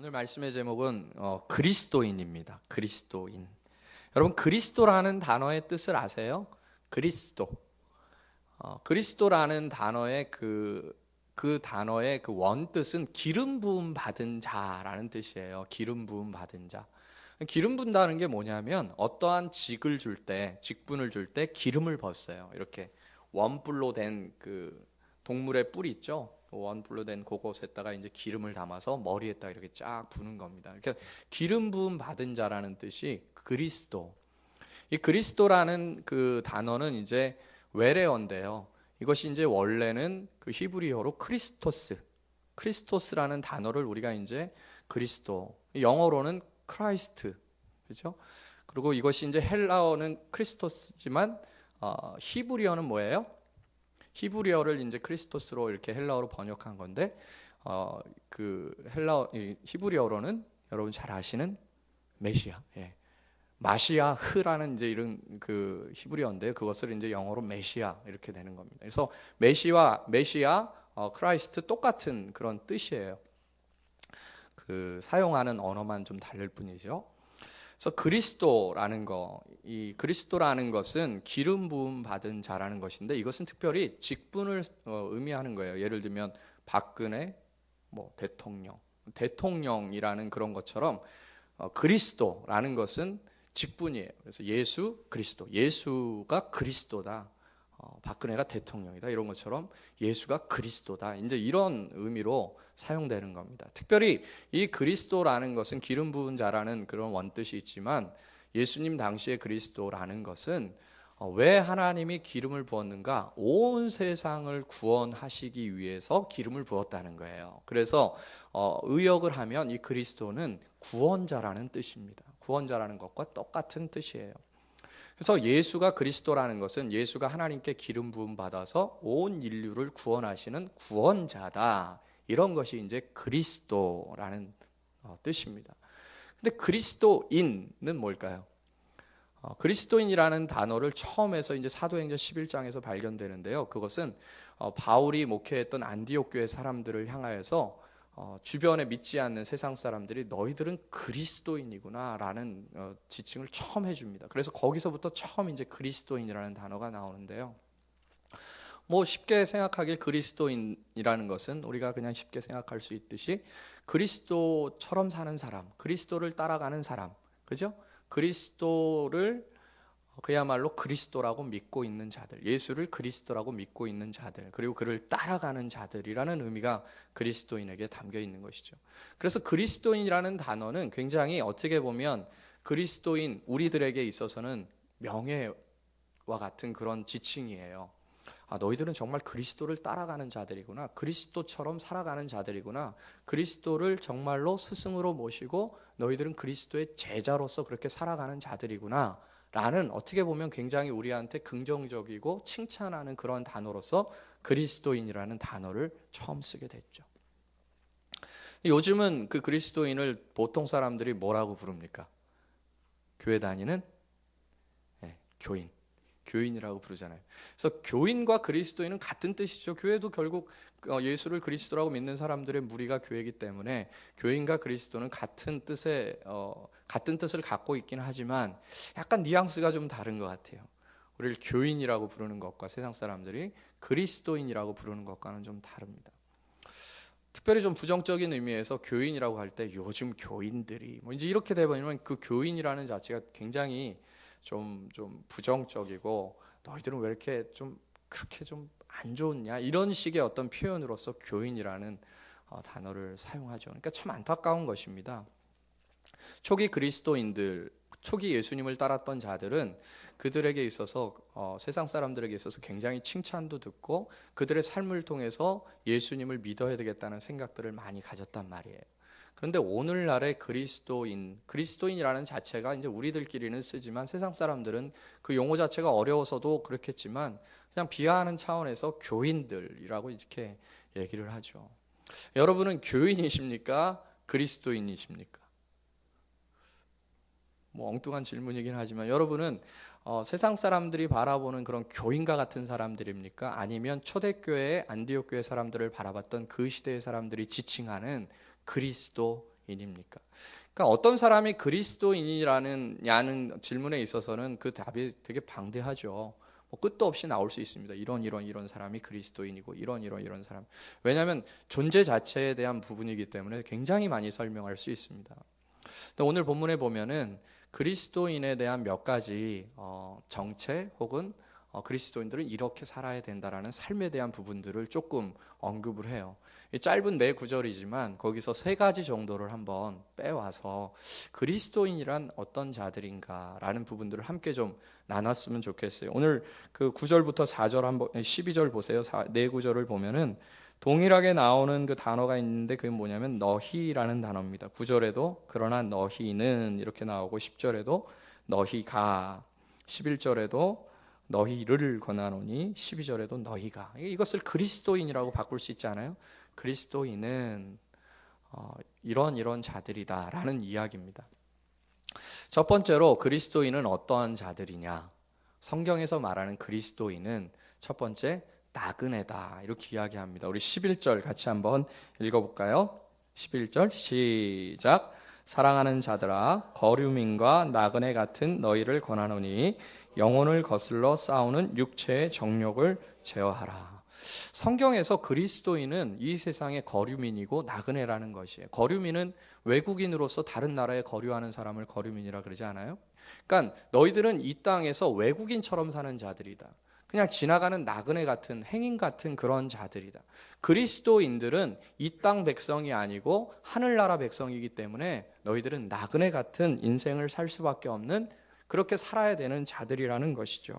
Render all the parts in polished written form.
오늘 말씀의 제목은 그리스도인입니다. 그리스도인. 여러분, 그리스도라는 단어의 뜻을 아세요? 그리스도. 그리스도라는 단어의 그 단어의 그 원뜻은 기름 부음 받은 자라는 뜻이에요. 기름 부음 받은 자. 기름 붓다는 게 뭐냐면 어떠한 직분을 줄 때 기름을 붓어요. 이렇게 원뿔로 된 그 동물의 뿔 있죠. 원뿔로 된 그곳에다가 이제 기름을 담아서 머리에다가 이렇게 쫙 부는 겁니다. 이렇게 기름 부음 받은 자라는 뜻이 그리스도. 이 그리스도라는 그 단어는 이제 외래어인데요. 이것이 이제 원래는 그 히브리어로 크리스토스라는 단어를 우리가 이제 그리스도, 영어로는 크라이스트, 그렇죠? 그리고 이것이 이제 헬라어는 크리스토스지만 히브리어는 뭐예요? 히브리어를 이제 크리스토스로 이렇게 헬라어로 번역한 건데 그 히브리어로는 여러분 잘 아시는 메시아, 마시아흐라는 이제 이런 그 히브리어인데 그것을 이제 영어로 메시아 이렇게 되는 겁니다. 그래서 메시아, 크라이스트 똑같은 그런 뜻이에요. 그 사용하는 언어만 좀 다를 뿐이죠. 그래서 이 그리스도라는 것은 기름 부음 받은 자라는 것인데 이것은 특별히 직분을 의미하는 거예요. 예를 들면 박근혜, 대통령이라는 그런 것처럼 그리스도라는 것은 직분이에요. 그래서 예수 그리스도, 예수가 그리스도다. 박근혜가 대통령이다. 이런 것처럼 예수가 그리스도다. 이제 이런 의미로 사용되는 겁니다. 특별히 이 그리스도라는 것은 기름 부은 자라는 그런 원뜻이 있지만 예수님 당시의 그리스도라는 것은 왜 하나님이 기름을 부었는가? 온 세상을 구원하시기 위해서 기름을 부었다는 거예요. 그래서 의역을 하면 이 그리스도는 구원자라는 뜻입니다. 구원자라는 것과 똑같은 뜻이에요. 그래서 예수가 그리스도라는 것은 예수가 하나님께 기름 부음 받아서 온 인류를 구원하시는 구원자다. 이런 것이 이제 그리스도라는 뜻입니다. 근데 그리스도인은 뭘까요? 그리스도인이라는 단어를 처음 해서 이제 사도행전 11장에서 발견되는데요. 그것은 바울이 목회했던 안디옥 교회 사람들을 향하여서 주변에 믿지 않는 세상 사람들이 너희들은 그리스도인이구나 라는 지칭을 처음 해줍니다. 그래서 거기서부터 처음 이제 그리스도인이라는 단어가 나오는데요. 쉽게 생각하길 그리스도인이라는 것은 우리가 그냥 쉽게 생각할 수 있듯이 그리스도처럼 사는 사람, 그리스도를 따라가는 사람, 그죠? 그리스도를 그야말로 그리스도라고 믿고 있는 자들, 예수를 그리스도라고 믿고 있는 자들, 그리고 그를 따라가는 자들이라는 의미가 그리스도인에게 담겨 있는 것이죠. 그래서 그리스도인이라는 단어는 굉장히 어떻게 보면 그리스도인 우리들에게 있어서는 명예와 같은 그런 지칭이에요. 너희들은 정말 그리스도를 따라가는 자들이구나. 그리스도처럼 살아가는 자들이구나. 그리스도를 정말로 스승으로 모시고 너희들은 그리스도의 제자로서 그렇게 살아가는 자들이구나. 라는 어떻게 보면 굉장히 우리한테 긍정적이고 칭찬하는 그런 단어로서 그리스도인이라는 단어를 처음 쓰게 됐죠. 요즘은 그 그리스도인을 보통 사람들이 뭐라고 부릅니까? 교회 다니는 교인. 교인이라고 부르잖아요. 그래서 교인과 그리스도인은 같은 뜻이죠. 교회도 결국 예수를 그리스도라고 믿는 사람들의 무리가 교회이기 때문에 교인과 그리스도는 같은 뜻을 갖고 있긴 하지만 약간 뉘앙스가 좀 다른 것 같아요. 우리를 교인이라고 부르는 것과 세상 사람들이 그리스도인이라고 부르는 것과는 좀 다릅니다. 특별히 좀 부정적인 의미에서 교인이라고 할 때 요즘 교인들이 이제 이렇게 되버리면 그 교인이라는 자체가 굉장히 좀 부정적이고 너희들은 왜 이렇게 그렇게 안 좋냐 이런 식의 어떤 표현으로서 교인이라는 단어를 사용하죠. 그러니까 참 안타까운 것입니다. 초기 예수님을 따랐던 자들은 그들에게 있어서 세상 사람들에게 있어서 굉장히 칭찬도 듣고 그들의 삶을 통해서 예수님을 믿어야 되겠다는 생각들을 많이 가졌단 말이에요. 그런데 오늘날의 그리스도인이라는 자체가 이제 우리들끼리는 쓰지만 세상 사람들은 그 용어 자체가 어려워서도 그렇겠지만 그냥 비하하는 차원에서 교인들이라고 이렇게 얘기를 하죠. 여러분은 교인이십니까? 그리스도인이십니까? 엉뚱한 질문이긴 하지만 여러분은 세상 사람들이 바라보는 그런 교인과 같은 사람들입니까? 아니면 초대교회 안디옥 교회 사람들을 바라봤던 그 시대의 사람들이 지칭하는 그리스도인입니까? 그러니까 어떤 사람이 그리스도인이라는 질문에 있어서는 그 답이 되게 방대하죠. 끝도 없이 나올 수 있습니다. 이런 사람이 그리스도인이고 이런 사람. 왜냐하면 존재 자체에 대한 부분이기 때문에 굉장히 많이 설명할 수 있습니다. 오늘 본문에 보면은 그리스도인에 대한 몇 가지 정체 혹은 그리스도인들은 이렇게 살아야 된다라는 삶에 대한 부분들을 조금 언급을 해요. 짧은 네 구절이지만 거기서 세 가지 정도를 한번 빼와서 그리스도인이란 어떤 자들인가라는 부분들을 함께 좀 나눴으면 좋겠어요. 오늘 그 9절부터 4절 한번 12절 보세요. 네 구절을 보면은 동일하게 나오는 그 단어가 있는데 그게 뭐냐면 너희라는 단어입니다. 9절에도 그러나 너희는 이렇게 나오고 10절에도 너희가 11절에도 너희를 권하노니 12절에도 너희가 이것을 그리스도인이라고 바꿀 수 있지 않아요? 그리스도인은 이런 자들이다라는 이야기입니다. 첫 번째로 그리스도인은 어떠한 자들이냐? 성경에서 말하는 그리스도인은 첫 번째 나그네다 이렇게 이야기합니다. 우리 11절 같이 한번 읽어볼까요? 11절 시작. 사랑하는 자들아 거류민과 나그네 같은 너희를 권하노니 영혼을 거슬러 싸우는 육체의 정욕을 제어하라. 성경에서 그리스도인은 이 세상의 거류민이고 나그네라는 것이에요. 거류민은 외국인으로서 다른 나라에 거류하는 사람을 거류민이라 그러지 않아요? 그러니까 너희들은 이 땅에서 외국인처럼 사는 자들이다. 그냥 지나가는 나그네 같은 행인 같은 그런 자들이다. 그리스도인들은 이 땅 백성이 아니고 하늘나라 백성이기 때문에 너희들은 나그네 같은 인생을 살 수밖에 없는 그렇게 살아야 되는 자들이라는 것이죠.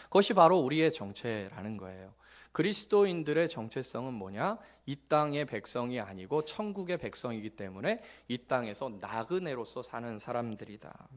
그것이 바로 우리의 정체라는 거예요. 그리스도인들의 정체성은 뭐냐? 이 땅의 백성이 아니고 천국의 백성이기 때문에 이 땅에서 나그네로서 사는 사람들이다.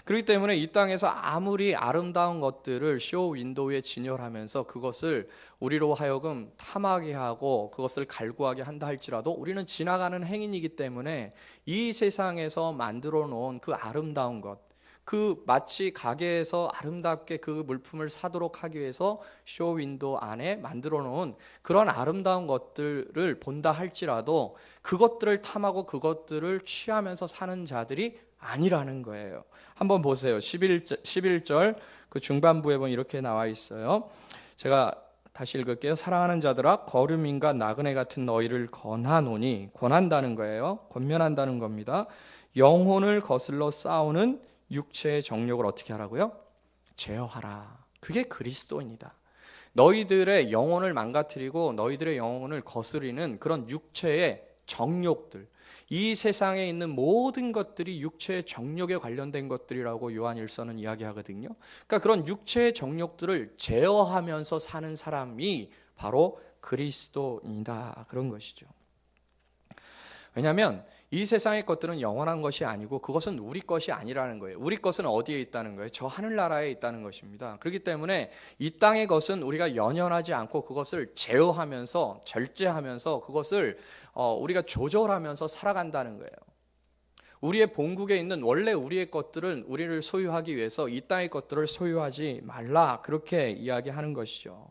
그렇기 때문에 이 땅에서 아무리 아름다운 것들을 쇼 윈도우에 진열하면서 그것을 우리로 하여금 탐하게 하고 그것을 갈구하게 한다 할지라도 우리는 지나가는 행인이기 때문에 이 세상에서 만들어 놓은 그 아름다운 것, 그 마치 가게에서 아름답게 그 물품을 사도록 하기 위해서 쇼 윈도우 안에 만들어 놓은 그런 아름다운 것들을 본다 할지라도 그것들을 탐하고 그것들을 취하면서 사는 자들이 아니라는 거예요. 한번 보세요. 11절 그 중반부에 보면 이렇게 나와 있어요. 제가 다시 읽을게요. 사랑하는 자들아 거류민과 나그네 같은 너희를 권하노니, 권한다는 거예요. 권면한다는 겁니다. 영혼을 거슬러 싸우는 육체의 정욕을 어떻게 하라고요? 제어하라. 그게 그리스도인이다. 너희들의 영혼을 망가뜨리고 너희들의 영혼을 거스리는 그런 육체의 정욕들, 이 세상에 있는 모든 것들이 육체의 정욕에 관련된 것들이라고 요한일서는 이야기하거든요. 그러니까 그런 육체의 정욕들을 제어하면서 사는 사람이 바로 그리스도인이다, 그런 것이죠. 왜냐하면 이 세상의 것들은 영원한 것이 아니고 그것은 우리 것이 아니라는 거예요. 우리 것은 어디에 있다는 거예요? 저 하늘나라에 있다는 것입니다. 그렇기 때문에 이 땅의 것은 우리가 연연하지 않고 그것을 제어하면서 절제하면서 그것을 우리가 조절하면서 살아간다는 거예요. 우리의 본국에 있는 원래 우리의 것들은 우리를 소유하기 위해서 이 땅의 것들을 소유하지 말라, 그렇게 이야기하는 것이죠.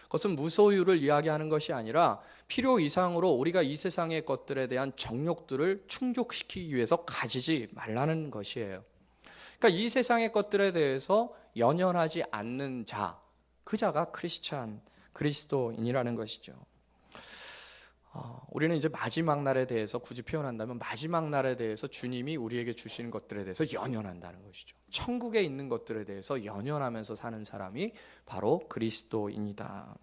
그것은 무소유를 이야기하는 것이 아니라 필요 이상으로 우리가 이 세상의 것들에 대한 정욕들을 충족시키기 위해서 가지지 말라는 것이에요. 그러니까 이 세상의 것들에 대해서 연연하지 않는 자, 그 자가 크리스찬, 그리스도인이라는 것이죠. 우리는 이제 마지막 날에 대해서 굳이 표현한다면 마지막 날에 대해서 주님이 우리에게 주시는 것들에 대해서 연연한다는 것이죠. 천국에 있는 것들에 대해서 연연하면서 사는 사람이 바로 그리스도인이다.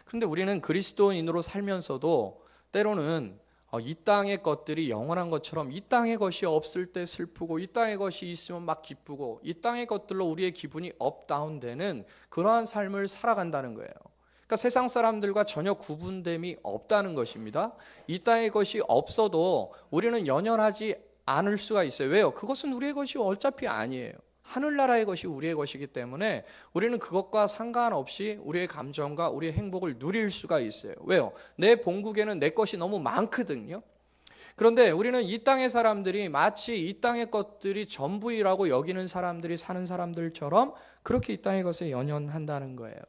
그런데 우리는 그리스도인으로 살면서도 때로는 이 땅의 것들이 영원한 것처럼 이 땅의 것이 없을 때 슬프고 이 땅의 것이 있으면 막 기쁘고 이 땅의 것들로 우리의 기분이 업다운되는 그러한 삶을 살아간다는 거예요. 그러니까 세상 사람들과 전혀 구분됨이 없다는 것입니다. 이 땅의 것이 없어도 우리는 연연하지 않을 수가 있어요. 왜요? 그것은 우리의 것이 어차피 아니에요. 하늘나라의 것이 우리의 것이기 때문에 우리는 그것과 상관없이 우리의 감정과 우리의 행복을 누릴 수가 있어요. 왜요? 내 본국에는 내 것이 너무 많거든요. 그런데 우리는 이 땅의 사람들이 마치 이 땅의 것들이 전부이라고 여기는 사람들이 사는 사람들처럼 그렇게 이 땅의 것에 연연한다는 거예요.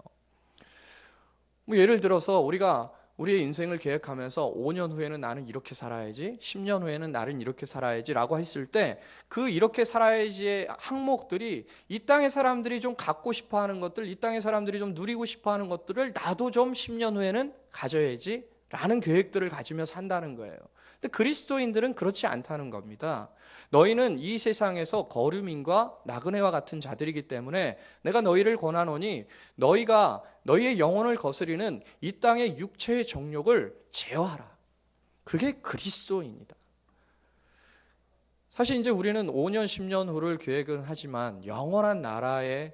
예를 들어서 우리가 우리의 인생을 계획하면서 5년 후에는 나는 이렇게 살아야지, 10년 후에는 나는 이렇게 살아야지 라고 했을 때 그 이렇게 살아야지의 항목들이 이 땅의 사람들이 좀 갖고 싶어 하는 것들, 이 땅의 사람들이 좀 누리고 싶어 하는 것들을 나도 좀 10년 후에는 가져야지 라는 계획들을 가지며 산다는 거예요. 근데 그리스도인들은 그렇지 않다는 겁니다. 너희는 이 세상에서 거류민과 나그네와 같은 자들이기 때문에 내가 너희를 권하노니 너희가 너희의 영혼을 거스리는 이 땅의 육체의 정욕을 제어하라. 그게 그리스도인이다. 사실 이제 우리는 5년, 10년 후를 계획은 하지만 영원한 나라의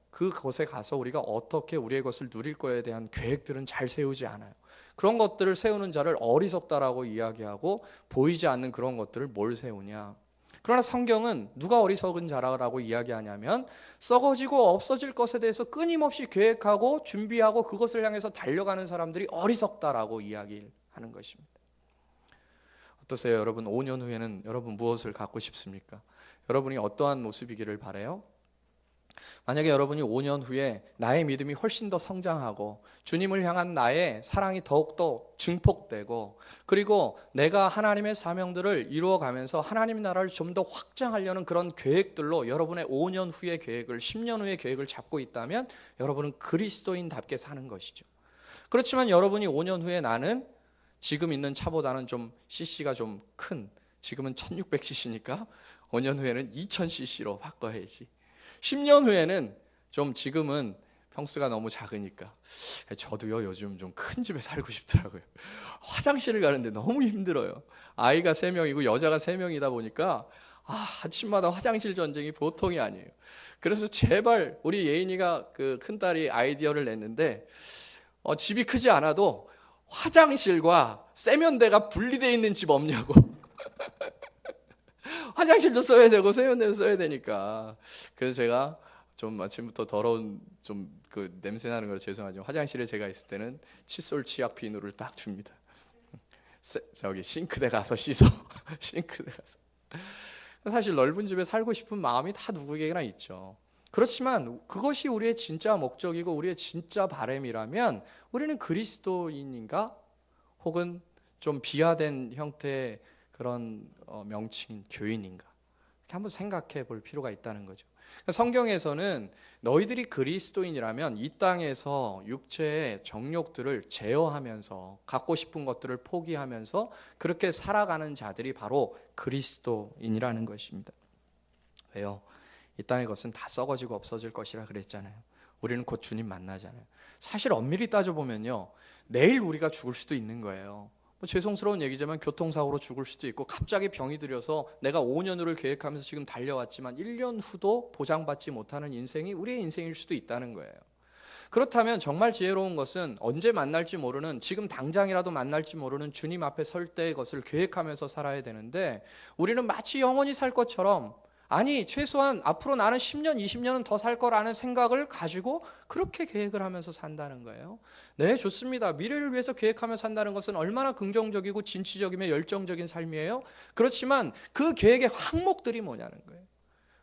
그곳에 가서 우리가 어떻게 우리의 것을 누릴 거에 대한 계획들은 잘 세우지 않아요. 그런 것들을 세우는 자를 어리석다라고 이야기하고 보이지 않는 그런 것들을 뭘 세우냐. 그러나 성경은 누가 어리석은 자라고 이야기하냐면 썩어지고 없어질 것에 대해서 끊임없이 계획하고 준비하고 그것을 향해서 달려가는 사람들이 어리석다라고 이야기하는 것입니다. 어떠세요? 여러분 5년 후에는 여러분 무엇을 갖고 싶습니까? 여러분이 어떠한 모습이기를 바라요? 만약에 여러분이 5년 후에 나의 믿음이 훨씬 더 성장하고 주님을 향한 나의 사랑이 더욱더 증폭되고 그리고 내가 하나님의 사명들을 이루어가면서 하나님 나라를 좀 더 확장하려는 그런 계획들로 여러분의 5년 후의 계획을 10년 후의 계획을 잡고 있다면 여러분은 그리스도인답게 사는 것이죠. 그렇지만 여러분이 5년 후에 나는 지금 있는 차보다는 좀 cc가 좀 큰, 지금은 1600cc니까 5년 후에는 2000cc로 바꿔야지. 10년 후에는 좀 지금은 평수가 너무 작으니까 저도요 요즘 좀 큰 집에 살고 싶더라고요. 화장실을 가는데 너무 힘들어요. 아이가 3명이고 여자가 3명이다 보니까 아침마다 화장실 전쟁이 보통이 아니에요. 그래서 제발 우리 예인이가 그 큰딸이 아이디어를 냈는데 집이 크지 않아도 화장실과 세면대가 분리되어 있는 집 없냐고. 화장실도 써야 되고 세면대도 써야 되니까. 그래서 제가 좀 아침부터 더러운 좀 그 냄새 나는 걸 죄송하지만 화장실에 제가 있을 때는 칫솔 치약 비누를 딱 줍니다. 저기 싱크대 가서 씻어. 싱크대 가서. 사실 넓은 집에 살고 싶은 마음이 다 누구에게나 있죠. 그렇지만 그것이 우리의 진짜 목적이고 우리의 진짜 바람이라면 우리는 그리스도인인가? 혹은 좀 비하된 형태의 그런 명칭인 교인인가? 이렇게 한번 생각해 볼 필요가 있다는 거죠. 성경에서는 너희들이 그리스도인이라면 이 땅에서 육체의 정욕들을 제어하면서 갖고 싶은 것들을 포기하면서 그렇게 살아가는 자들이 바로 그리스도인이라는 것입니다. 왜요? 이 땅의 것은 다 썩어지고 없어질 것이라 그랬잖아요. 우리는 곧 주님 만나잖아요. 사실 엄밀히 따져보면요, 내일 우리가 죽을 수도 있는 거예요. 죄송스러운 얘기지만 교통사고로 죽을 수도 있고 갑자기 병이 들여서 내가 5년 후를 계획하면서 지금 달려왔지만 1년 후도 보장받지 못하는 인생이 우리의 인생일 수도 있다는 거예요. 그렇다면 정말 지혜로운 것은 언제 만날지 모르는, 지금 당장이라도 만날지 모르는 주님 앞에 설 때의 것을 계획하면서 살아야 되는데 우리는 마치 영원히 살 것처럼, 아니 최소한 앞으로 나는 10년, 20년은 더 살 거라는 생각을 가지고 그렇게 계획을 하면서 산다는 거예요. 네, 좋습니다. 미래를 위해서 계획하며 산다는 것은 얼마나 긍정적이고 진취적이며 열정적인 삶이에요. 그렇지만 그 계획의 항목들이 뭐냐는 거예요.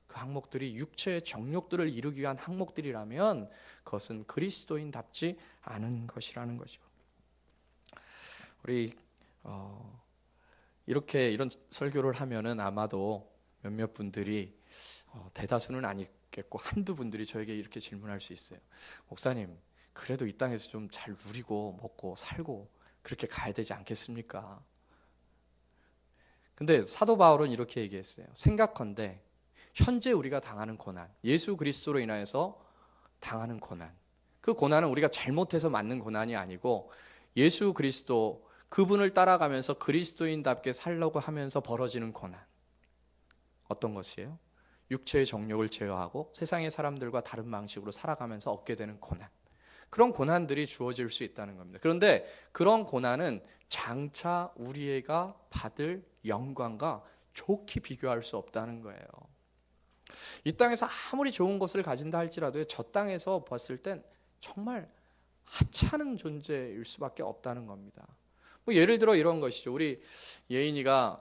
그 항목들이 육체의 정욕들을 이루기 위한 항목들이라면 그것은 그리스도인답지 않은 것이라는 거죠. 우리 이렇게 이런 설교를 하면은 아마도 몇몇 분들이 대다수는 아니겠고 한두 분들이 저에게 이렇게 질문할 수 있어요. 목사님, 그래도 이 땅에서 좀 잘 누리고 먹고 살고 그렇게 가야 되지 않겠습니까? 근데 사도 바울은 이렇게 얘기했어요. 생각컨대 현재 우리가 당하는 고난, 예수 그리스도로 인하여서 당하는 고난, 그 고난은 우리가 잘못해서 맞는 고난이 아니고 예수 그리스도 그분을 따라가면서 그리스도인답게 살려고 하면서 벌어지는 고난. 어떤 것이에요? 육체의 정욕을 제어하고 세상의 사람들과 다른 방식으로 살아가면서 얻게 되는 고난. 그런 고난들이 주어질 수 있다는 겁니다. 그런데 그런 고난은 장차 우리가 받을 영광과 좋게 비교할 수 없다는 거예요. 이 땅에서 아무리 좋은 것을 가진다 할지라도 저 땅에서 봤을 땐 정말 하찮은 존재일 수밖에 없다는 겁니다. 예를 들어 이런 것이죠. 우리 예인이가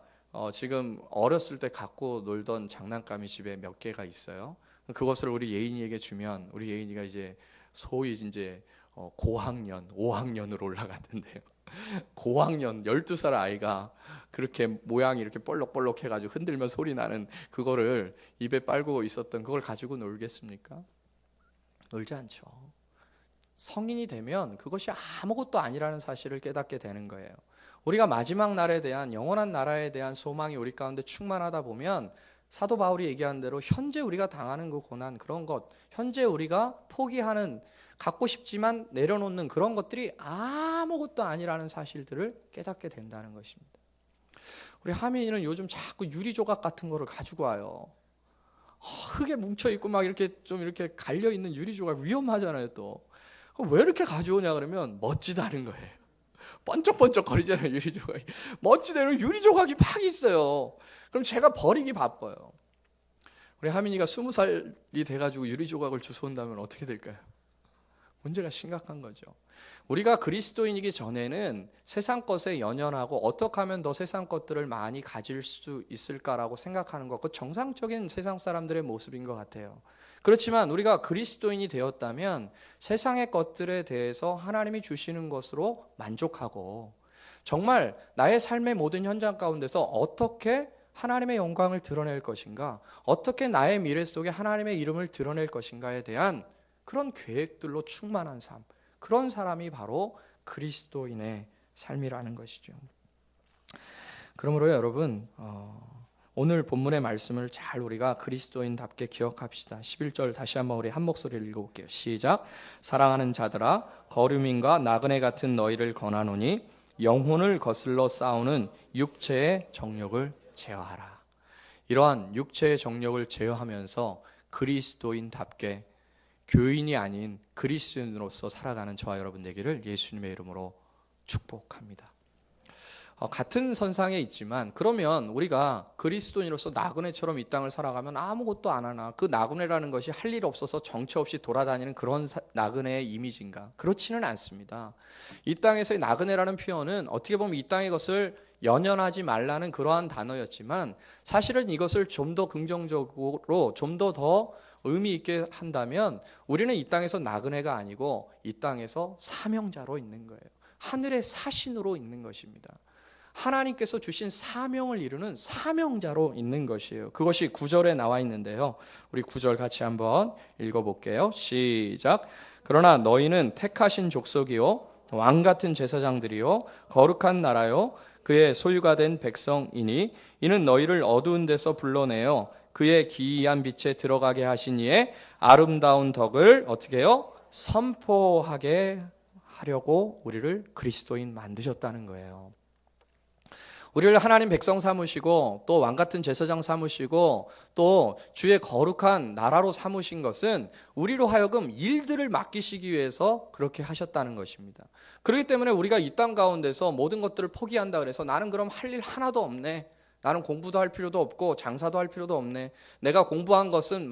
지금 어렸을 때 갖고 놀던 장난감이 집에 몇 개가 있어요. 그것을 우리 예인이에게 주면 우리 예인이가 이제 소위 이제 고학년, 5학년으로 올라갔는데요. 고학년 12살 아이가 그렇게 모양이 이렇게 볼록볼록 해가지고 흔들면 소리 나는 그거를 입에 빨고 있었던 그걸 가지고 놀겠습니까? 놀지 않죠. 성인이 되면 그것이 아무것도 아니라는 사실을 깨닫게 되는 거예요. 우리가 마지막 날에 대한, 영원한 나라에 대한 소망이 우리 가운데 충만하다 보면 사도 바울이 얘기한 대로 현재 우리가 당하는 그 고난, 그런 것, 현재 우리가 포기하는, 갖고 싶지만 내려놓는 그런 것들이 아무것도 아니라는 사실들을 깨닫게 된다는 것입니다. 우리 하민이는 요즘 자꾸 유리 조각 같은 거를 가지고 와요. 흙에 뭉쳐 있고 막 이렇게 좀 이렇게 갈려 있는 유리 조각 위험하잖아요. 또 왜 이렇게 가져오냐 그러면 멋지다는 거예요. 번쩍번쩍 거리잖아요. 유리 조각이 멋지대로 유리 조각이 막 있어요. 그럼 제가 버리기 바빠요. 우리 하민이가 20살이 돼가지고 유리 조각을 주워온다면 어떻게 될까요? 문제가 심각한 거죠. 우리가 그리스도인이기 전에는 세상 것에 연연하고 어떻게 하면 더 세상 것들을 많이 가질 수 있을까라고 생각하는 것, 그 정상적인 세상 사람들의 모습인 것 같아요. 그렇지만 우리가 그리스도인이 되었다면 세상의 것들에 대해서 하나님이 주시는 것으로 만족하고 정말 나의 삶의 모든 현장 가운데서 어떻게 하나님의 영광을 드러낼 것인가, 어떻게 나의 미래 속에 하나님의 이름을 드러낼 것인가에 대한 그런 계획들로 충만한 삶, 그런 사람이 바로 그리스도인의 삶이라는 것이죠. 그러므로 여러분, 오늘 본문의 말씀을 잘 우리가 그리스도인답게 기억합시다. 11절 다시 한번 우리 한 목소리를 읽어볼게요. 시작. 사랑하는 자들아, 거류민과 나그네 같은 너희를 권하노니 영혼을 거슬러 싸우는 육체의 정욕을 제어하라. 이러한 육체의 정욕을 제어하면서 그리스도인답게 교인이 아닌 그리스도인으로서 살아가는 저와 여러분 되기를 예수님의 이름으로 축복합니다. 같은 선상에 있지만 그러면 우리가 그리스도인으로서 나그네처럼 이 땅을 살아가면 아무것도 안 하나, 그 나그네라는 것이 할 일 없어서 정처 없이 돌아다니는 그런 나그네의 이미지인가? 그렇지는 않습니다. 이 땅에서의 나그네라는 표현은 어떻게 보면 이 땅의 것을 연연하지 말라는 그러한 단어였지만 사실은 이것을 좀 더 긍정적으로 좀 더 의미 있게 한다면 우리는 이 땅에서 나그네가 아니고 이 땅에서 사명자로 있는 거예요. 하늘의 사신으로 있는 것입니다. 하나님께서 주신 사명을 이루는 사명자로 있는 것이에요. 그것이 9절에 나와 있는데요. 우리 9절 같이 한번 읽어볼게요. 시작. 그러나 너희는 택하신 족속이요 왕 같은 제사장들이요 거룩한 나라요 그의 소유가 된 백성이니 이는 너희를 어두운 데서 불러내어 그의 기이한 빛에 들어가게 하신 이의 아름다운 덕을 어떻게 해요? 선포하게 하려고 우리를 그리스도인 만드셨다는 거예요. 우리를 하나님 백성 삼으시고 또 왕같은 제사장 삼으시고 또 주의 거룩한 나라로 삼으신 것은 우리로 하여금 일들을 맡기시기 위해서 그렇게 하셨다는 것입니다. 그렇기 때문에 우리가 이 땅 가운데서 모든 것들을 포기한다 그래서 나는 그럼 할 일 하나도 없네, 나는 공부도 할 필요도 없고 장사도 할 필요도 없네, 내가 공부한 것은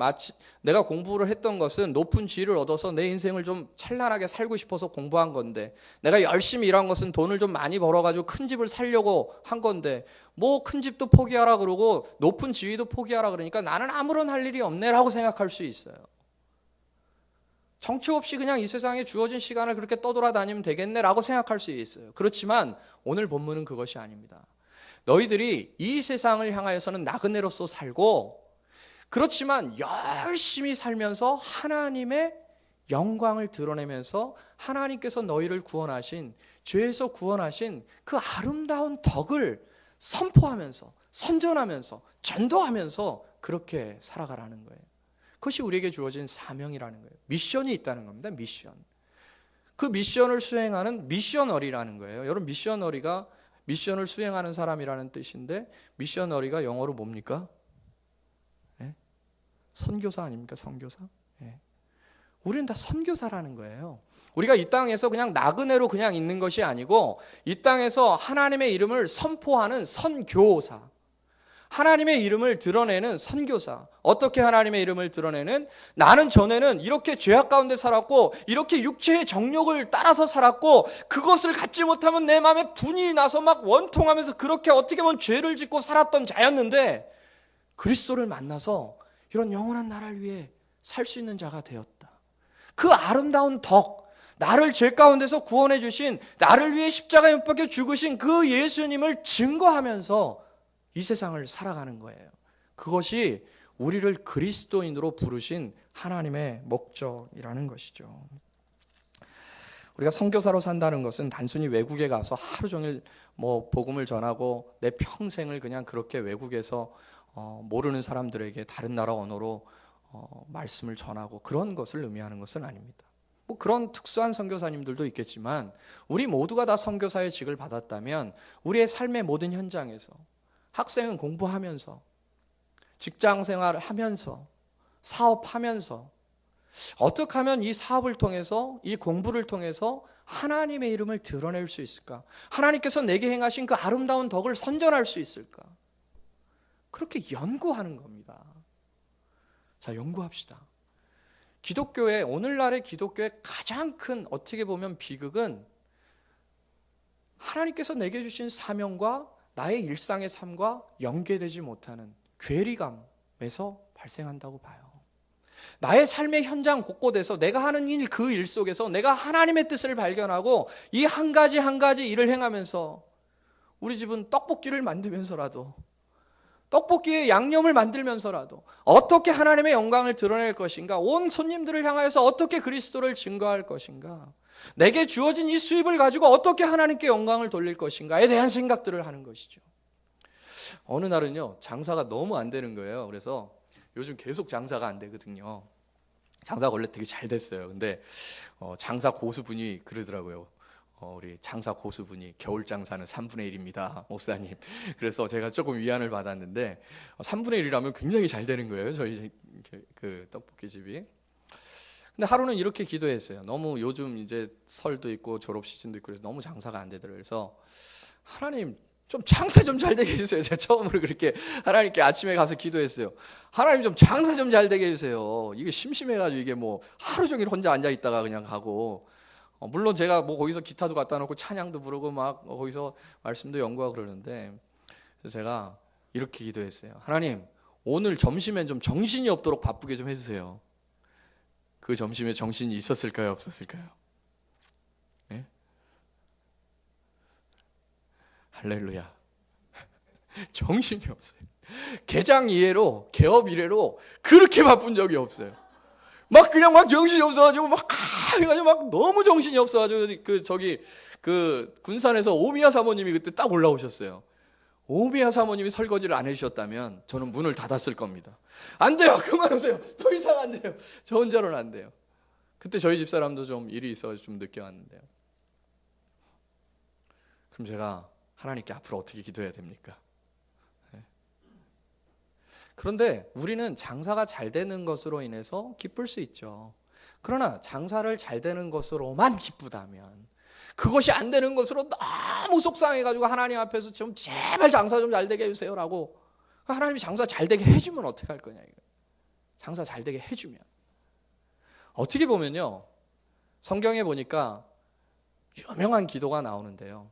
내가 공부를 했던 것은 높은 지위를 얻어서 내 인생을 좀 찬란하게 살고 싶어서 공부한 건데, 내가 열심히 일한 것은 돈을 좀 많이 벌어가지고 큰 집을 살려고 한 건데 뭐 큰 집도 포기하라 그러고 높은 지위도 포기하라 그러니까 나는 아무런 할 일이 없네라고 생각할 수 있어요. 정처 없이 그냥 이 세상에 주어진 시간을 그렇게 떠돌아다니면 되겠네라고 생각할 수 있어요. 그렇지만 오늘 본문은 그것이 아닙니다. 너희들이 이 세상을 향하여서는 나그네로서 살고, 그렇지만 열심히 살면서 하나님의 영광을 드러내면서 하나님께서 너희를 구원하신, 죄에서 구원하신 그 아름다운 덕을 선포하면서 선전하면서 전도하면서 그렇게 살아가라는 거예요. 그것이 우리에게 주어진 사명이라는 거예요. 미션이 있다는 겁니다. 미션. 그 미션을 수행하는 미셔너리라는 거예요. 여러분, 미셔너리가 미션을 수행하는 사람이라는 뜻인데 미셔너리가 영어로 뭡니까? 네? 선교사 아닙니까? 선교사? 네. 우리는 다 선교사라는 거예요. 우리가 이 땅에서 그냥 나그네로 그냥 있는 것이 아니고 이 땅에서 하나님의 이름을 선포하는 선교사, 하나님의 이름을 드러내는 선교사. 어떻게 하나님의 이름을 드러내는? 나는 전에는 이렇게 죄악 가운데 살았고 이렇게 육체의 정욕을 따라서 살았고 그것을 갖지 못하면 내 마음에 분이 나서 막 원통하면서 그렇게 어떻게 보면 죄를 짓고 살았던 자였는데 그리스도를 만나서 이런 영원한 나라를 위해 살 수 있는 자가 되었다. 그 아름다운 덕, 나를 죄 가운데서 구원해 주신, 나를 위해 십자가에 못 박혀 죽으신 그 예수님을 증거하면서 이 세상을 살아가는 거예요. 그것이 우리를 그리스도인으로 부르신 하나님의 목적이라는 것이죠. 우리가 선교사로 산다는 것은 단순히 외국에 가서 하루 종일 복음을 전하고 내 평생을 그냥 그렇게 외국에서 모르는 사람들에게 다른 나라 언어로 말씀을 전하고 그런 것을 의미하는 것은 아닙니다. 그런 특수한 선교사님들도 있겠지만 우리 모두가 다 선교사의 직을 받았다면 우리의 삶의 모든 현장에서, 학생은 공부하면서, 직장 생활을 하면서, 사업하면서 어떻게 하면 이 사업을 통해서, 이 공부를 통해서 하나님의 이름을 드러낼 수 있을까? 하나님께서 내게 행하신 그 아름다운 덕을 선전할 수 있을까? 그렇게 연구하는 겁니다. 자, 연구합시다. 오늘날의 기독교의 가장 큰 어떻게 보면 비극은 하나님께서 내게 주신 사명과 나의 일상의 삶과 연계되지 못하는 괴리감에서 발생한다고 봐요. 나의 삶의 현장 곳곳에서 내가 하는 일, 그 일 속에서 내가 하나님의 뜻을 발견하고 이 한 가지 한 가지 일을 행하면서 우리 집은 떡볶이를 만들면서라도, 떡볶이에 양념을 만들면서라도 어떻게 하나님의 영광을 드러낼 것인가, 온 손님들을 향하여서 어떻게 그리스도를 증거할 것인가, 내게 주어진 이 수입을 가지고 어떻게 하나님께 영광을 돌릴 것인가에 대한 생각들을 하는 것이죠. 어느 날은요, 장사가 너무 안 되는 거예요. 그래서 요즘 계속 장사가 안 되거든요. 장사가 원래 되게 잘 됐어요. 근데 장사 고수분이 그러더라고요. 우리 장사 고수분이 겨울 장사는 3분의 1입니다, 목사님. 그래서 제가 조금 위안을 받았는데 3분의 1이라면 굉장히 잘 되는 거예요, 저희 그 떡볶이집이. 근데 하루는 이렇게 기도했어요. 너무 요즘 이제 설도 있고 졸업 시즌도 있고 그래서 너무 장사가 안 되더라고요. 그래서 하나님, 좀 장사 좀 잘 되게 해주세요. 제가 처음으로 그렇게 하나님께 아침에 가서 기도했어요. 하나님, 좀 장사 좀 잘 되게 해주세요. 이게 심심해가지고 이게 하루 종일 혼자 앉아 있다가 그냥 가고, 물론 제가 거기서 기타도 갖다 놓고 찬양도 부르고 막 거기서 말씀도 연구하고 그러는데, 그래서 제가 이렇게 기도했어요. 하나님, 오늘 점심엔 좀 정신이 없도록 바쁘게 좀 해주세요. 그 점심에 정신이 있었을까요, 없었을까요? 네? 할렐루야. 정신이 없어요. 개장 이래로, 개업 이래로 그렇게 바쁜 적이 없어요. 그냥 정신이 없어가지고 해가지고 너무 정신이 없어가지고 그 군산에서 오미야 사모님이 그때 딱 올라오셨어요. 오미야 사모님이 설거지를 안 해주셨다면 저는 문을 닫았을 겁니다. 안 돼요, 그만 오세요. 더 이상 안 돼요. 저 혼자로는 안 돼요. 그때 저희 집사람도 좀 일이 있어서 좀 늦게 왔는데요. 그럼 제가 하나님께 앞으로 어떻게 기도해야 됩니까? 그런데 우리는 장사가 잘 되는 것으로 인해서 기쁠 수 있죠. 그러나 장사를 잘 되는 것으로만 기쁘다면, 그것이 안 되는 것으로 너무 속상해가지고 하나님 앞에서 좀 제발 장사 좀 잘 되게 해주세요 라고, 하나님이 장사 잘 되게 해주면 어떻게 할 거냐 이거. 장사 잘 되게 해주면, 어떻게 보면요, 성경에 보니까 유명한 기도가 나오는데요,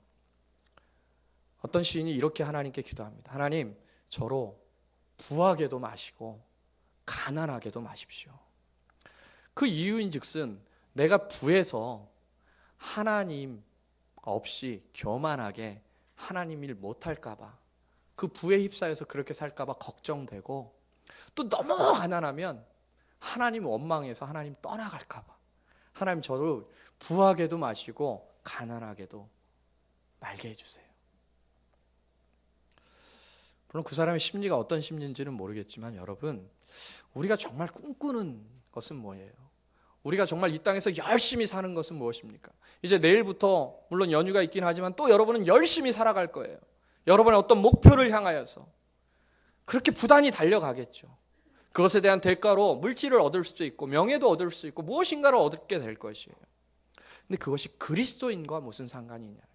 어떤 시인이 이렇게 하나님께 기도합니다. 하나님, 저로 부하게도 마시고 가난하게도 마십시오. 그 이유인즉슨 내가 부해서 하나님 없이 교만하게 하나님 일 못할까 봐, 그 부에 휩싸여서 그렇게 살까 봐 걱정되고, 또 너무 가난하면 하나님 원망해서 하나님 떠나갈까 봐, 하나님 저를 부하게도 마시고 가난하게도 말게 해주세요. 물론 그 사람의 심리가 어떤 심리인지는 모르겠지만, 여러분, 우리가 정말 꿈꾸는 것은 뭐예요? 우리가 정말 이 땅에서 열심히 사는 것은 무엇입니까? 이제 내일부터 물론 연휴가 있긴 하지만 또 여러분은 열심히 살아갈 거예요. 여러분의 어떤 목표를 향하여서 그렇게 부단히 달려가겠죠. 그것에 대한 대가로 물질을 얻을 수도 있고 명예도 얻을 수 있고 무엇인가를 얻게 될 것이에요. 근데 그것이 그리스도인과 무슨 상관이 있냐는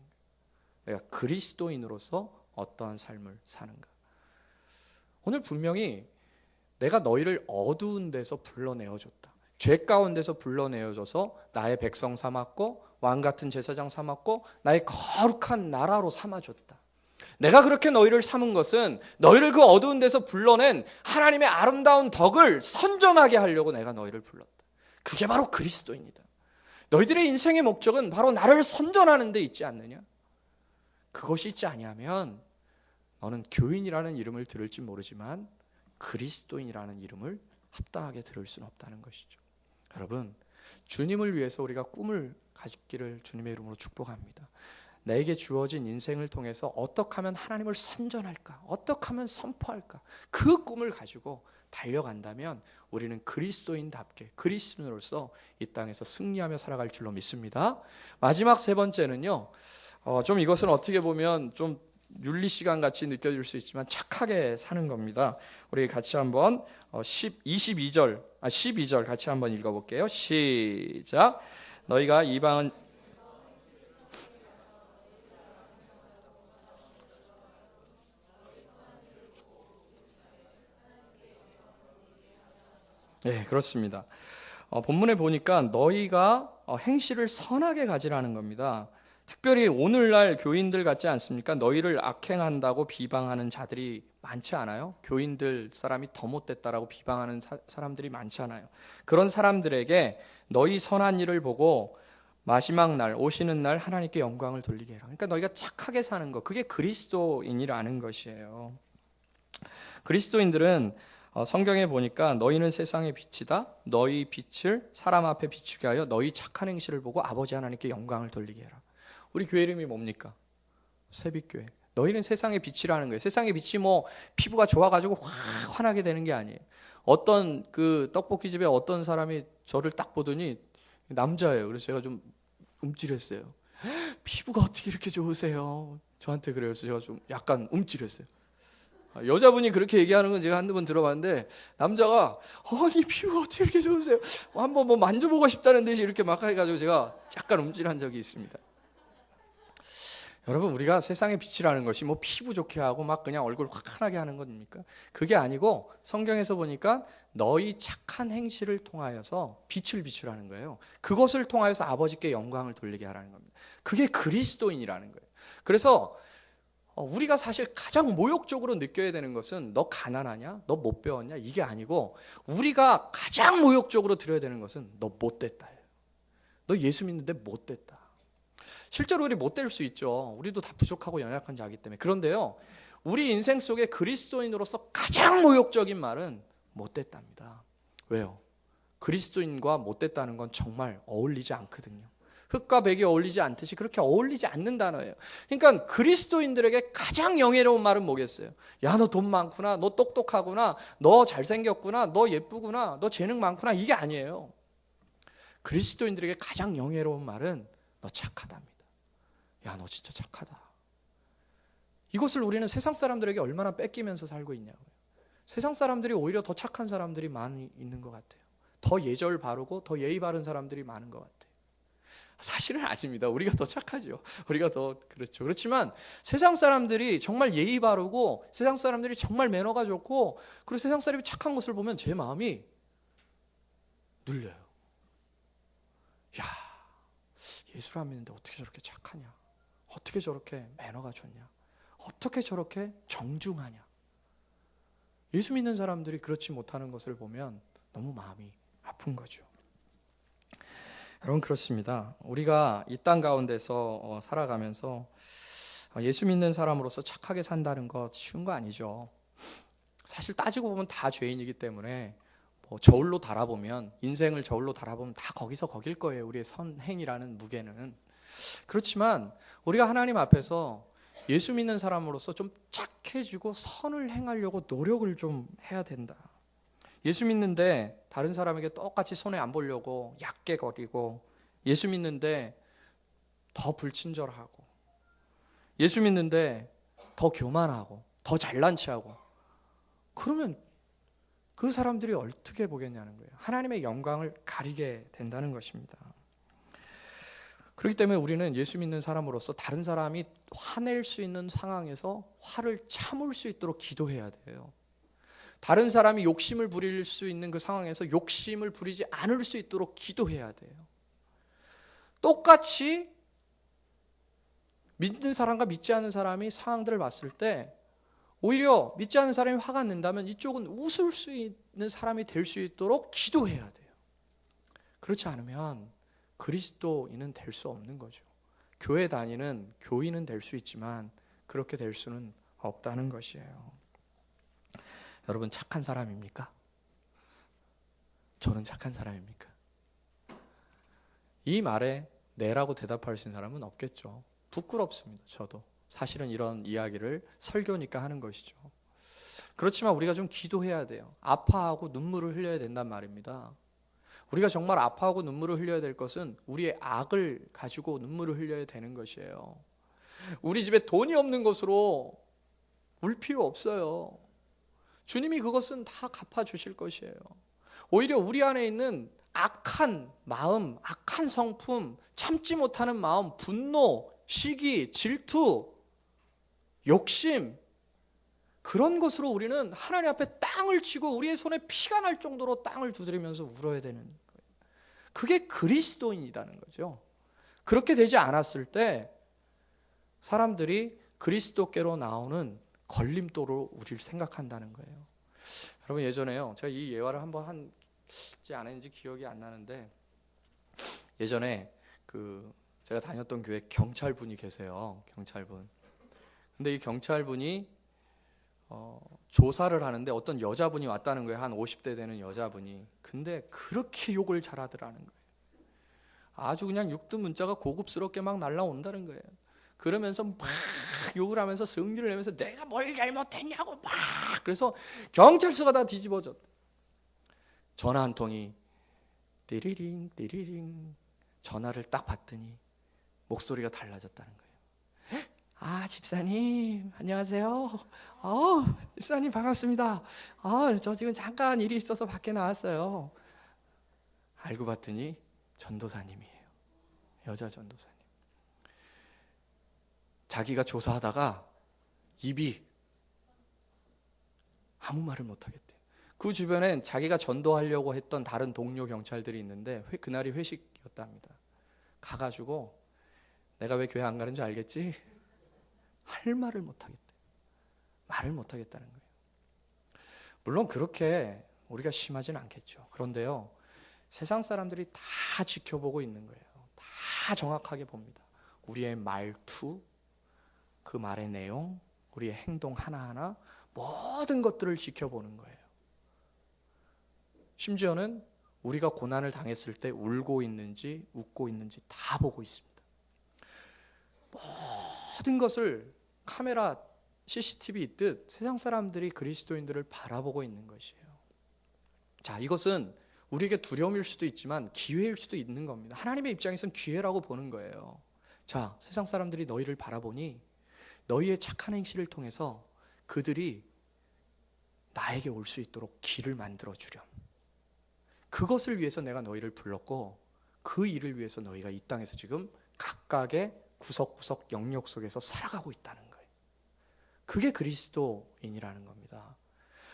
거예요. 내가 그리스도인으로서 어떠한 삶을 사는가. 오늘 분명히 내가 너희를 어두운 데서 불러내어줬다. 죄 가운데서 불러내어줘서 나의 백성 삼았고 왕같은 제사장 삼았고 나의 거룩한 나라로 삼아줬다. 내가 그렇게 너희를 삼은 것은 너희를 그 어두운 데서 불러낸 하나님의 아름다운 덕을 선전하게 하려고 내가 너희를 불렀다. 그게 바로 그리스도입니다. 너희들의 인생의 목적은 바로 나를 선전하는 데 있지 않느냐? 그것이 있지 아니하면 너는 교인이라는 이름을 들을지 모르지만 그리스도인이라는 이름을 합당하게 들을 수는 없다는 것이죠. 여러분, 주님을 위해서 우리가 꿈을 가지기를 주님의 이름으로 축복합니다. 내게 주어진 인생을 통해서 어떻게 하면 하나님을 선전할까? 어떻게 하면 선포할까? 그 꿈을 가지고 달려간다면 우리는 그리스도인답게 그리스도인으로서 이 땅에서 승리하며 살아갈 줄로 믿습니다. 마지막 세 번째는요. 좀 이것은 어떻게 보면 좀 윤리 시간 같이 느껴질 수 있지만 착하게 사는 겁니다. 우리 같이 한번 12절 같이 한번 읽어볼게요. 시작. 너희가 이방은 네, 그렇습니다. 본문에 보니까 너희가 행실을 선하게 가지라는 겁니다. 특별히 오늘날 교인들 같지 않습니까? 너희를 악행한다고 비방하는 자들이 많지 않아요? 교인들 사람이 더 못됐다라고 비방하는 사람들이 많지 않아요? 그런 사람들에게 너희 선한 일을 보고 마지막 날 오시는 날 하나님께 영광을 돌리게 해라. 그러니까 너희가 착하게 사는 것, 그게 그리스도인이라는 것이에요. 그리스도인들은 성경에 보니까 너희는 세상의 빛이다. 너희 빛을 사람 앞에 비추게 하여 너희 착한 행실을 보고 아버지 하나님께 영광을 돌리게 해라. 우리 교회 이름이 뭡니까? 새빛교회. 너희는 세상의 빛이라는 거예요. 세상의 빛이 뭐 피부가 좋아가지고 확 환하게 되는 게 아니에요. 어떤 그 떡볶이집에 어떤 사람이 저를 딱 보더니 남자예요. 그래서 제가 좀 움찔했어요. 피부가 어떻게 이렇게 좋으세요? 저한테 그래요. 그래서 제가 좀 약간 움찔했어요. 여자분이 그렇게 얘기하는 건 제가 한두 번 들어봤는데 남자가 아니 피부가 어떻게 이렇게 좋으세요? 한번 뭐 만져보고 싶다는 듯이 이렇게 막 해가지고 제가 약간 움찔한 적이 있습니다. 여러분, 우리가 세상의 빛이라는 것이 뭐 피부 좋게 하고 막 그냥 얼굴 환하게 하는 겁니까? 그게 아니고 성경에서 보니까 너희 착한 행실을 통하여서 빛을 비추라는 거예요. 그것을 통하여서 아버지께 영광을 돌리게 하라는 겁니다. 그게 그리스도인이라는 거예요. 그래서 우리가 사실 가장 모욕적으로 느껴야 되는 것은 너 가난하냐? 너 못 배웠냐? 이게 아니고 우리가 가장 모욕적으로 들어야 되는 것은 너 못됐다. 너 예수 믿는데 못됐다. 실제로 우리 못될 수 있죠. 우리도 다 부족하고 연약한 자이기 때문에. 그런데요, 우리 인생 속에 그리스도인으로서 가장 모욕적인 말은 못됐답니다. 왜요? 그리스도인과 못됐다는 건 정말 어울리지 않거든요. 흙과 백이 어울리지 않듯이 그렇게 어울리지 않는 단어예요. 그러니까 그리스도인들에게 가장 영예로운 말은 뭐겠어요? 야, 너 돈 많구나, 너 똑똑하구나, 너 잘생겼구나, 너 예쁘구나, 너 재능 많구나, 이게 아니에요. 그리스도인들에게 가장 영예로운 말은 너 착하답니다. 야, 너 진짜 착하다. 이것을 우리는 세상 사람들에게 얼마나 뺏기면서 살고 있냐고요. 세상 사람들이 오히려 더 착한 사람들이 많이 있는 것 같아요. 더 예절 바르고 더 예의 바른 사람들이 많은 것 같아요. 사실은 아닙니다. 우리가 더 착하죠. 우리가 더 그렇죠. 그렇지만 세상 사람들이 정말 예의 바르고 세상 사람들이 정말 매너가 좋고 그리고 세상 사람이 착한 것을 보면 제 마음이 눌려요. 야, 예수를 안 믿는데 어떻게 저렇게 착하냐? 어떻게 저렇게 매너가 좋냐? 어떻게 저렇게 정중하냐? 예수 믿는 사람들이 그렇지 못하는 것을 보면 너무 마음이 아픈 거죠. 여러분, 그렇습니다. 우리가 이 땅 가운데서 살아가면서 예수 믿는 사람으로서 착하게 산다는 것 쉬운 거 아니죠. 사실 따지고 보면 다 죄인이기 때문에 뭐 저울로 달아보면 인생을 저울로 달아보면 다 거기서 거길 거예요. 우리의 선행이라는 무게는. 그렇지만 우리가 하나님 앞에서 예수 믿는 사람으로서 좀 착해지고 선을 행하려고 노력을 좀 해야 된다. 예수 믿는데 다른 사람에게 똑같이 손해 안 보려고 얕게 거리고 예수 믿는데 더 불친절하고 예수 믿는데 더 교만하고 더 잘난 체하고 그러면 그 사람들이 어떻게 보겠냐는 거예요. 하나님의 영광을 가리게 된다는 것입니다. 그렇기 때문에 우리는 예수 믿는 사람으로서 다른 사람이 화낼 수 있는 상황에서 화를 참을 수 있도록 기도해야 돼요. 다른 사람이 욕심을 부릴 수 있는 그 상황에서 욕심을 부리지 않을 수 있도록 기도해야 돼요. 똑같이 믿는 사람과 믿지 않는 사람이 상황들을 봤을 때 오히려 믿지 않는 사람이 화가 난다면 이쪽은 웃을 수 있는 사람이 될 수 있도록 기도해야 돼요. 그렇지 않으면 그리스도인은 될 수 없는 거죠. 교회 다니는 교인은 될 수 있지만 그렇게 될 수는 없다는 것이에요. 여러분 착한 사람입니까? 저는 착한 사람입니까? 이 말에 네라고 대답할 수 있는 사람은 없겠죠. 부끄럽습니다. 저도 사실은 이런 이야기를 설교니까 하는 것이죠. 그렇지만 우리가 좀 기도해야 돼요. 아파하고 눈물을 흘려야 된단 말입니다. 우리가 정말 아파하고 눈물을 흘려야 될 것은 우리의 악을 가지고 눈물을 흘려야 되는 것이에요. 우리 집에 돈이 없는 것으로 울 필요 없어요. 주님이 그것은 다 갚아주실 것이에요. 오히려 우리 안에 있는 악한 마음, 악한 성품, 참지 못하는 마음, 분노, 시기, 질투, 욕심, 그런 것으로 우리는 하나님 앞에 땅을 치고 우리의 손에 피가 날 정도로 땅을 두드리면서 울어야 되는 거예요. 그게 그리스도인이라는 거죠. 그렇게 되지 않았을 때 사람들이 그리스도께로 나오는 걸림돌로 우리를 생각한다는 거예요. 여러분 예전에요, 제가 이 예화를 한번 한지 안 했는지 기억이 안 나는데, 예전에 제가 다녔던 교회 경찰분이 계세요. 경찰분. 근데 이 경찰분이 조사를 하는데 어떤 여자분이 왔다는 거예요. 한 50대 되는 여자분이. 근데 그렇게 욕을 잘하더라는 거예요. 아주 그냥 육두문자가 고급스럽게 막 날라온다는 거예요. 그러면서 막 욕을 하면서 성질을 내면서 내가 뭘 잘못했냐고 막. 그래서 경찰서가 다 뒤집어졌다. 전화 한 통이 띠리링 띠리링, 전화를 딱 받더니 목소리가 달라졌다는 거예요. 아, 집사님 안녕하세요. 집사님 반갑습니다. 저 지금 잠깐 일이 있어서 밖에 나왔어요. 알고 봤더니 전도사님이에요. 여자 전도사님. 자기가 조사하다가 입이 아무 말을 못하겠대요. 그 주변엔 자기가 전도하려고 했던 다른 동료 경찰들이 있는데 그날이 회식이었답니다. 가가지고 내가 왜 교회 안 가는 줄 알겠지? 할 말을 못하겠대. 말을 못하겠다는 거예요. 물론 그렇게 우리가 심하진 않겠죠. 그런데요, 세상 사람들이 다 지켜보고 있는 거예요. 다 정확하게 봅니다. 우리의 말투, 그 말의 내용, 우리의 행동 하나하나 모든 것들을 지켜보는 거예요. 심지어는 우리가 고난을 당했을 때 울고 있는지 웃고 있는지 다 보고 있습니다. 모든 것을 카메라, CCTV 있듯 세상 사람들이 그리스도인들을 바라보고 있는 것이에요. 자, 이것은 우리에게 두려움일 수도 있지만 기회일 수도 있는 겁니다. 하나님의 입장에서는 기회라고 보는 거예요. 자, 세상 사람들이 너희를 바라보니 너희의 착한 행실을 통해서 그들이 나에게 올 수 있도록 길을 만들어 주렴. 그것을 위해서 내가 너희를 불렀고 그 일을 위해서 너희가 이 땅에서 지금 각각의 구석구석 영역 속에서 살아가고 있다는 거예요. 그게 그리스도인이라는 겁니다.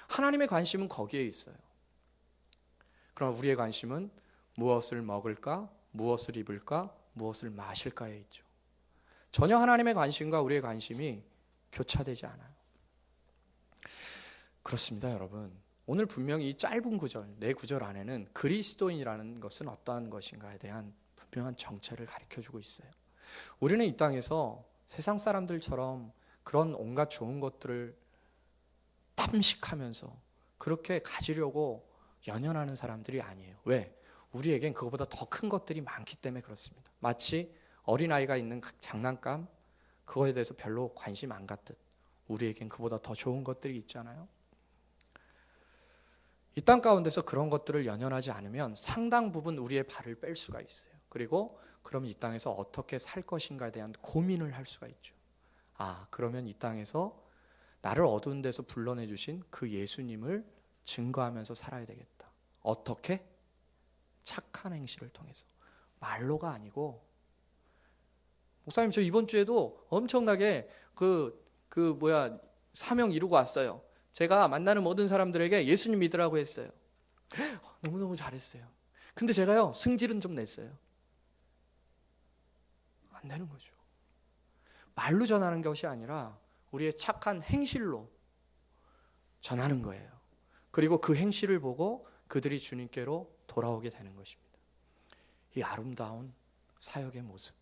하나님의 관심은 거기에 있어요. 그러나 우리의 관심은 무엇을 먹을까, 무엇을 입을까, 무엇을 마실까에 있죠. 전혀 하나님의 관심과 우리의 관심이 교차되지 않아요. 그렇습니다, 여러분. 오늘 분명히 이 짧은 구절, 네 구절 안에는 그리스도인이라는 것은 어떠한 것인가에 대한 분명한 정체를 가르쳐주고 있어요. 우리는 이 땅에서 세상 사람들처럼 그런 온갖 좋은 것들을 탐식하면서 그렇게 가지려고 연연하는 사람들이 아니에요. 왜? 우리에겐 그것보다 더 큰 것들이 많기 때문에 그렇습니다. 마치 어린아이가 있는 장난감, 그거에 대해서 별로 관심 안 갖듯 우리에겐 그보다 더 좋은 것들이 있잖아요. 이 땅 가운데서 그런 것들을 연연하지 않으면 상당 부분 우리의 발을 뺄 수가 있어요. 그리고 그럼 이 땅에서 어떻게 살 것인가에 대한 고민을 할 수가 있죠. 그러면 이 땅에서 나를 어두운 데서 불러내 주신 그 예수님을 증거하면서 살아야 되겠다. 어떻게? 착한 행실을 통해서. 말로가 아니고, 목사님 저 이번 주에도 엄청나게 사명 이루고 왔어요. 제가 만나는 모든 사람들에게 예수님 믿으라고 했어요. 너무너무 잘했어요. 근데 제가요, 승질은 좀 냈어요. 안 되는 거죠. 말로 전하는 것이 아니라 우리의 착한 행실로 전하는 거예요. 그리고 그 행실을 보고 그들이 주님께로 돌아오게 되는 것입니다. 이 아름다운 사역의 모습,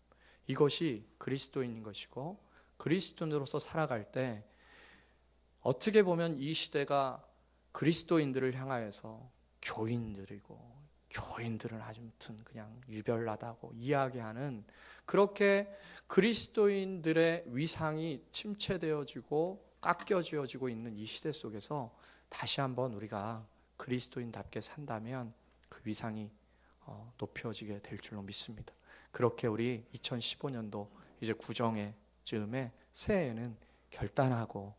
이것이 그리스도인인 것이고, 그리스도인으로서 살아갈 때 어떻게 보면 이 시대가 그리스도인들을 향하여서 교인들이고, 교인들은 아무튼 그냥 유별나다고 이야기하는, 그렇게 그리스도인들의 위상이 침체되어지고 깎여지어지고 있는 이 시대 속에서 다시 한번 우리가 그리스도인답게 산다면 그 위상이 높여지게 될 줄로 믿습니다. 그렇게 우리 2015년도 이제 구정의 즈음에 새해에는 결단하고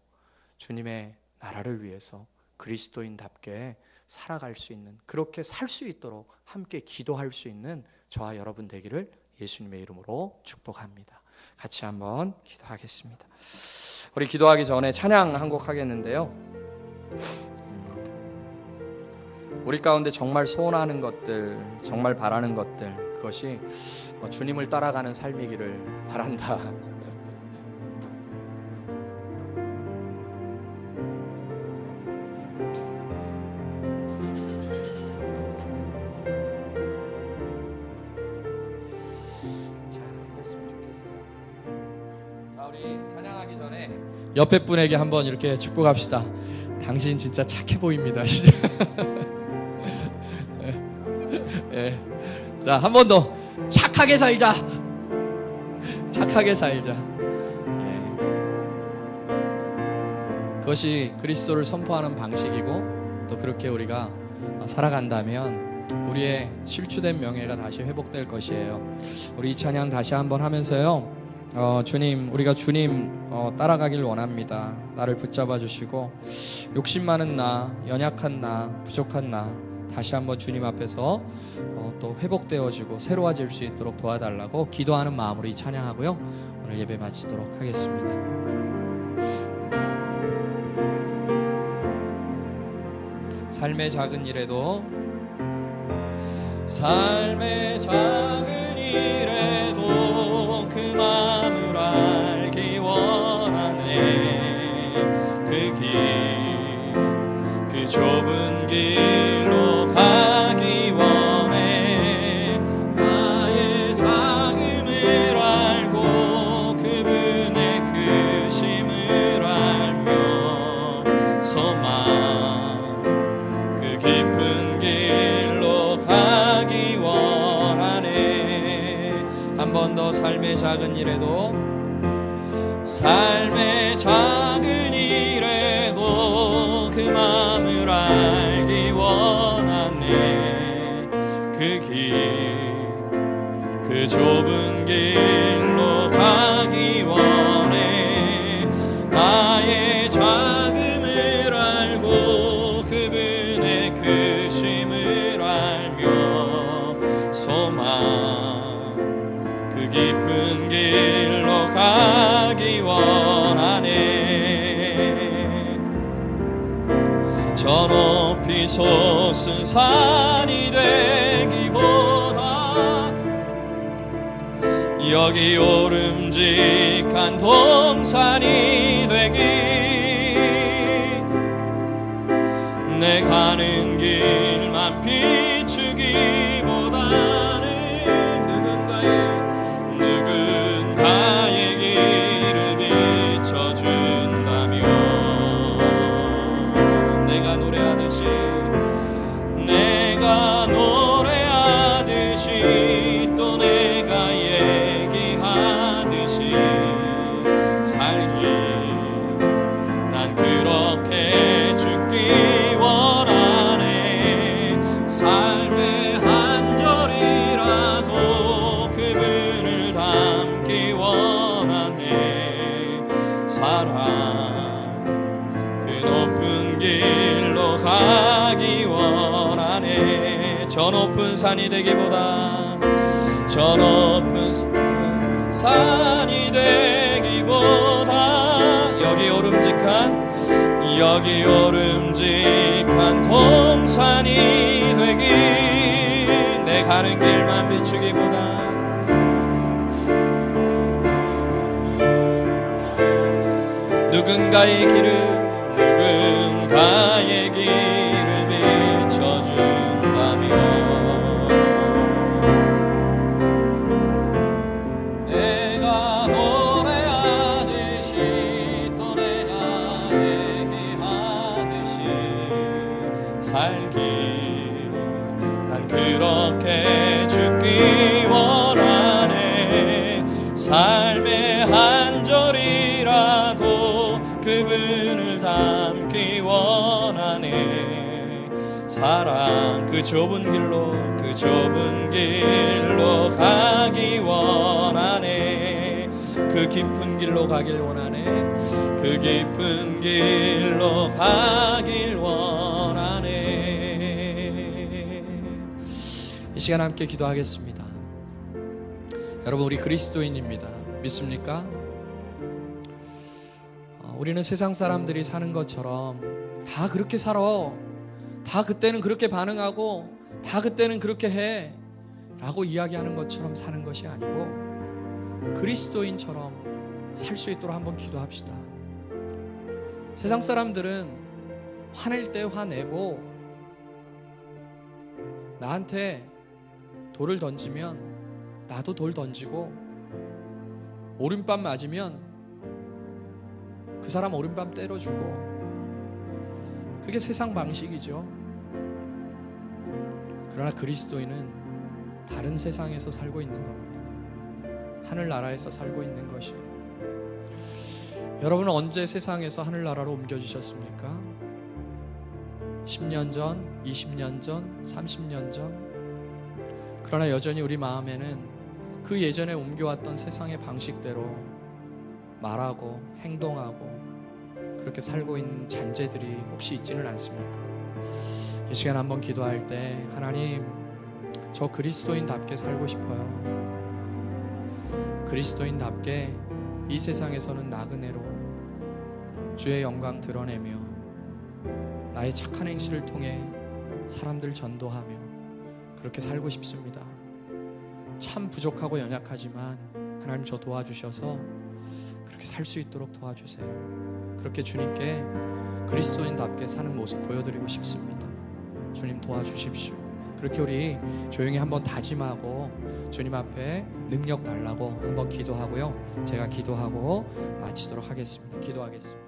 주님의 나라를 위해서 그리스도인답게 살아갈 수 있는, 그렇게 살 수 있도록 함께 기도할 수 있는 저와 여러분 되기를 예수님의 이름으로 축복합니다. 같이 한번 기도하겠습니다. 우리 기도하기 전에 찬양 한 곡 하겠는데요, 우리 가운데 정말 소원하는 것들, 정말 바라는 것들, 그것이 주님을 따라가는 삶이기를 바란다. 옆에 분에게 한번 이렇게 축복합시다. 당신 진짜 착해 보입니다. 예. 자, 한 번 더 착하게 살자. 착하게 살자. 예. 그것이 그리스도를 선포하는 방식이고, 또 그렇게 우리가 살아간다면 우리의 실추된 명예가 다시 회복될 것이에요. 우리 이 찬양 다시 한번 하면서요, 주님, 우리가 주님 따라가길 원합니다. 나를 붙잡아 주시고, 욕심 많은 나, 연약한 나, 부족한 나 다시 한번 주님 앞에서 또 회복되어지고 새로워질 수 있도록 도와달라고 기도하는 마음으로 이 찬양하고요, 오늘 예배 마치도록 하겠습니다. 삶의 작은 일에도, 삶의 작은 일에도 그 마음을 알기 원하네. 그 길, 그 좁은 길로 가기 원해. 나의 작음을 알고 그분의 크심을 알며 소망, 그 깊은 길로 가기 원하네. 한 번 더 삶의 작은 일에도, 삶의 작은 일에도 그 마음을 알기 원하네. 그 길, 그 좁은 길로 가기 원해. 나의 작음을 알고 그분의 크심을 알며 소망, 그 깊은 길로 가기 원하네. 저 높이 솟은 산이 되기보다 여기 오름직한 동산이 되기, 내 가는 길만 비추기보다는 누군가의 길을 비춰준다면, 내가 노래하듯이 또 내가 얘기하듯이 살기, 난 그렇게 죽기 원하네. 삶의 한 절이라도 그분을 담기 원하네. 사랑, 그 높은 길로 가기 원하네. 저 높은 산이 되기보다, 저 높은 산이 되기보다 여기 오름직한 동산이 되기, 내 가는 길만 비추기보다 누군가의 길을 비춰준다면 살기 난 그렇게 죽기 원하네. 삶의 한 절이라도 그분을 닮기 원하네. 사랑 그 좁은 길로 가기 원하네. 그 깊은 길로 가길 원하네. 그 깊은 길로 가길 원하네. 이 시간 함께 기도하겠습니다. 여러분, 우리 그리스도인입니다. 믿습니까? 우리는 세상 사람들이 사는 것처럼 다 그렇게 살아, 다 그때는 그렇게 반응하고 다 그때는 그렇게 해 라고 이야기하는 것처럼 사는 것이 아니고 그리스도인처럼 살 수 있도록 한번 기도합시다. 세상 사람들은 화낼 때 화내고 나한테 돌을 던지면 나도 돌 던지고 오른밤 맞으면 그 사람 오른밤 때려주고 그게 세상 방식이죠. 그러나 그리스도인은 다른 세상에서 살고 있는 겁니다. 하늘나라에서 살고 있는 것이에요. 여러분은 언제 세상에서 하늘나라로 옮겨지셨습니까? 10년 전, 20년 전, 30년 전. 그러나 여전히 우리 마음에는 그 예전에 옮겨왔던 세상의 방식대로 말하고 행동하고 그렇게 살고 있는 잔재들이 혹시 있지는 않습니까? 이 시간 한번 기도할 때 하나님, 저 그리스도인답게 살고 싶어요. 그리스도인답게 이 세상에서는 나그네로 주의 영광 드러내며 나의 착한 행실을 통해 사람들 전도하며 그렇게 살고 싶습니다. 참 부족하고 연약하지만 하나님 저 도와주셔서 그렇게 살 수 있도록 도와주세요. 그렇게 주님께 그리스도인답게 사는 모습 보여드리고 싶습니다. 주님 도와주십시오. 그렇게 우리 조용히 한번 다짐하고 주님 앞에 능력 달라고 한번 기도하고요. 제가 기도하고 마치도록 하겠습니다. 기도하겠습니다.